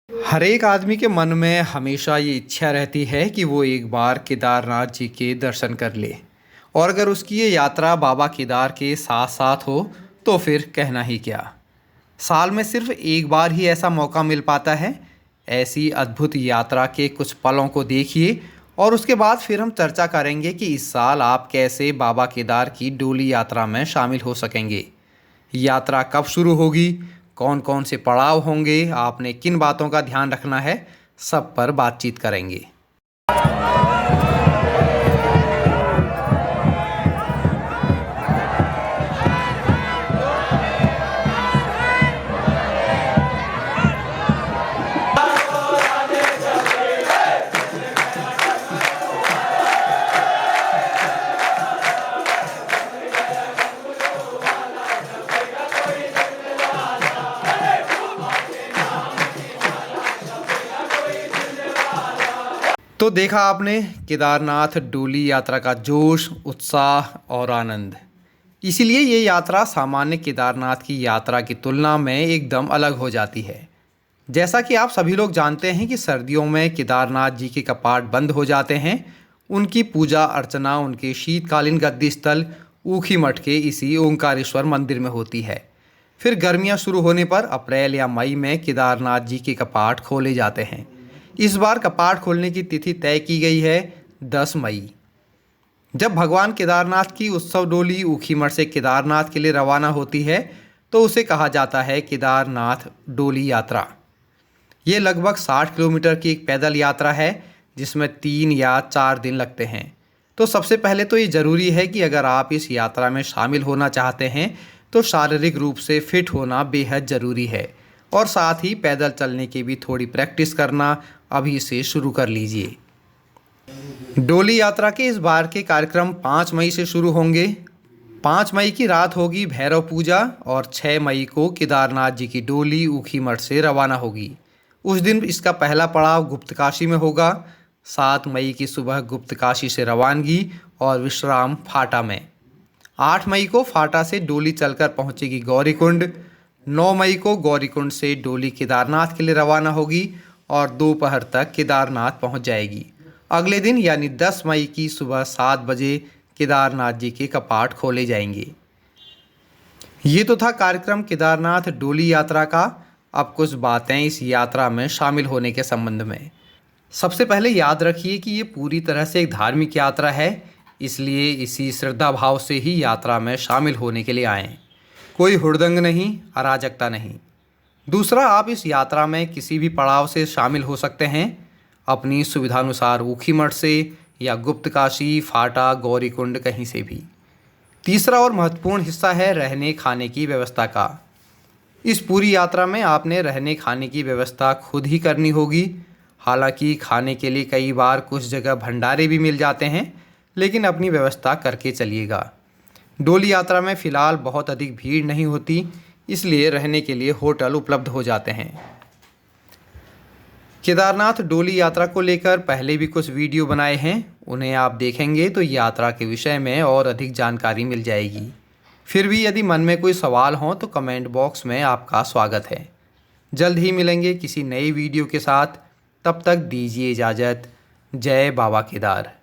हर एक आदमी के मन में हमेशा ये इच्छा रहती है कि वो एक बार केदारनाथ जी के दर्शन कर ले। और अगर उसकी ये यात्रा बाबा केदार के साथ साथ हो तो फिर कहना ही क्या। साल में सिर्फ एक बार ही ऐसा मौका मिल पाता है। ऐसी अद्भुत यात्रा के कुछ पलों को देखिए और उसके बाद फिर हम चर्चा करेंगे कि इस साल आप कैसे बाबा केदार की डोली यात्रा में शामिल हो सकेंगे। यात्रा कब शुरू होगी, कौन कौन से पड़ाव होंगे, आपने किन बातों का ध्यान रखना है, सब पर बातचीत करेंगे। तो देखा आपने केदारनाथ डोली यात्रा का जोश, उत्साह और आनंद। इसीलिए ये यात्रा सामान्य केदारनाथ की यात्रा की तुलना में एकदम अलग हो जाती है। जैसा कि आप सभी लोग जानते हैं कि सर्दियों में केदारनाथ जी के कपाट बंद हो जाते हैं। उनकी पूजा अर्चना उनके शीतकालीन गद्दी स्थल ऊखी मठ के इसी ओंकारेश्वर मंदिर में होती है। फिर गर्मियां शुरू होने पर अप्रैल या मई में केदारनाथ जी के कपाट खोले जाते हैं। इस बार कपाट खोलने की तिथि तय की गई है 10 मई। जब भगवान केदारनाथ की उत्सव डोली ऊखीमठ से केदारनाथ के लिए रवाना होती है तो उसे कहा जाता है केदारनाथ डोली यात्रा। ये लगभग 60 किलोमीटर की एक पैदल यात्रा है जिसमें 3 या 4 दिन लगते हैं। तो सबसे पहले तो ये ज़रूरी है कि अगर आप इस यात्रा में शामिल होना चाहते हैं तो शारीरिक रूप से फिट होना बेहद ज़रूरी है और साथ ही पैदल चलने की भी थोड़ी प्रैक्टिस करना अभी से शुरू कर लीजिए। डोली यात्रा के इस बार के कार्यक्रम 5 मई से शुरू होंगे। 5 मई की रात होगी भैरव पूजा और 6 मई को केदारनाथ जी की डोली ऊखीमठ से रवाना होगी। उस दिन इसका पहला पड़ाव गुप्तकाशी में होगा। 7 मई की सुबह गुप्तकाशी से रवानगी और विश्राम फाटा में। 8 मई को फाटा से डोली चलकर पहुंचेगी गौरीकुंड। 9 मई को गौरीकुंड से डोली केदारनाथ के लिए रवाना होगी और दोपहर तक केदारनाथ पहुंच जाएगी। अगले दिन यानी 10 मई की सुबह 7 बजे केदारनाथ जी के कपाट खोले जाएंगे। ये तो था कार्यक्रम केदारनाथ डोली यात्रा का। अब कुछ बातें इस यात्रा में शामिल होने के संबंध में। सबसे पहले याद रखिए कि ये पूरी तरह से एक धार्मिक यात्रा है, इसलिए इसी श्रद्धा भाव से ही यात्रा में शामिल होने के लिए आएँ। कोई हुड़दंग नहीं, अराजकता नहीं। दूसरा, आप इस यात्रा में किसी भी पड़ाव से शामिल हो सकते हैं, अपनी सुविधानुसार ऊखीमठ से या गुप्तकाशी, फाटा, गौरीकुंड कहीं से भी। तीसरा और महत्वपूर्ण हिस्सा है रहने खाने की व्यवस्था का। इस पूरी यात्रा में आपने रहने खाने की व्यवस्था खुद ही करनी होगी। हालांकि खाने के लिए कई बार कुछ जगह भंडारे भी मिल जाते हैं, लेकिन अपनी व्यवस्था करके चलिएगा। डोली यात्रा में फ़िलहाल बहुत अधिक भीड़ नहीं होती, इसलिए रहने के लिए होटल उपलब्ध हो जाते हैं। केदारनाथ डोली यात्रा को लेकर पहले भी कुछ वीडियो बनाए हैं, उन्हें आप देखेंगे तो यात्रा के विषय में और अधिक जानकारी मिल जाएगी। फिर भी यदि मन में कोई सवाल हो तो कमेंट बॉक्स में आपका स्वागत है। जल्द ही मिलेंगे किसी नई वीडियो के साथ। तब तक दीजिए इजाज़त। जय बाबा केदार।